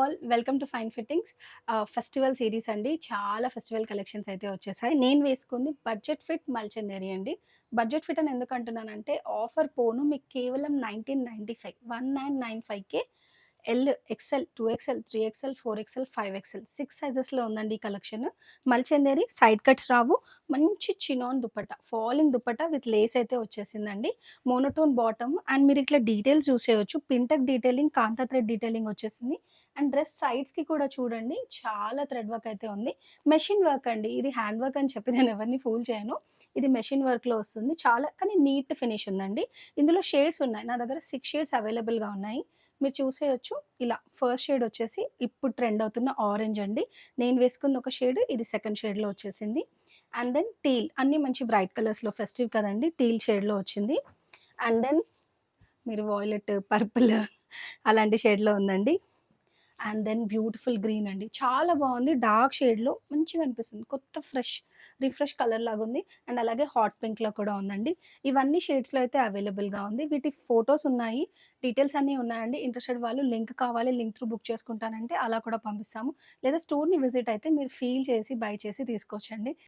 All welcome to fine fittings. Festival series అండి. చాలా festival collections అయితే వచ్చేసాయి. నేను వేసుకుంది బడ్జెట్ ఫిట్ మల్చందేరి అండి. బడ్జెట్ ఫిట్ అని ఎందుకు అంటున్నానంటే ఆఫర్ పోను మీకు కేవలం 1995 1995కే L, XL, 2XL, 3XL, 4XL, 5XL 6 సైజెస్‌లో ఉందండి ఈ కలెక్షన్. మల్చందేరి సైడ్ కట్స్ రావు. మంచి chinon dupatta, falling dupatta with lace అయితే వచ్చేసిందండి. మోనోటోన్ బాటమ్ అండ్ మీరు ఇట్లా డీటెయిల్స్ చూసేయొచ్చు. పింటక్ డీటెయిలింగ్, కాంతా థ్రెడ్ డీటెయిలింగ్ వచ్చేసింది. అండ్ డ్రెస్ సైడ్స్‌కి కూడా చూడండి చాలా థ్రెడ్ వర్క్ అయితే ఉంది. మెషిన్ వర్క్ అండి. ఇది హ్యాండ్ వర్క్ అని చెప్పి నేను ఎవరిని ఫూల్ చేయను. ఇది మెషిన్ వర్క్‌లో వస్తుంది. చాలా కానీ నీట్ ఫినిష్ ఉందండి. ఇందులో షేడ్స్ ఉన్నాయి. నా దగ్గర 6 షేడ్స్ అవైలబుల్‌గా ఉన్నాయి. మీరు చూసేయొచ్చు. ఇలా ఫస్ట్ షేడ్ వచ్చేసి ఇప్పుడు ట్రెండ్ అవుతున్న ఆరెంజ్ అండి. నేను వేసుకుంది ఒక షేడ్. ఇది సెకండ్ షేడ్‌లో వచ్చేసింది. అండ్ దెన్ టీల్ అన్నీ మంచి బ్రైట్ కలర్స్‌లో ఫెస్టివ్ కదండీ! టీల్ షేడ్‌లో వచ్చింది. అండ్ దెన్ మీరు వాయిలెట్, పర్పుల్ అలాంటి షేడ్‌లో ఉందండి. అండ్ దెన్ బ్యూటిఫుల్ గ్రీన్ అండి. చాలా బావుంది. డార్క్ షేడ్‌లో మంచిగా అనిపిస్తుంది. కొత్త రిఫ్రెష్ కలర్ లాగుంది. అండ్ అలాగే హాట్ పింక్‌లో కూడా ఉందండి. ఇవన్నీ షేడ్స్‌లో అయితే అవైలబుల్‌గా ఉంది. వీటి ఫోటోస్ ఉన్నాయి. డీటెయిల్స్ అన్నీ ఉన్నాయండి. ఇంట్రెస్టెడ్ వాళ్ళు లింక్ కావాలి, లింక్ త్రూ బుక్ చేసుకుంటానంటే అలా కూడా పంపిస్తాము. లేదా స్టోర్‌ని విజిట్ అయితే మీరు ఫీల్ చేసి, బై చేసి తీసుకోవచ్చండి.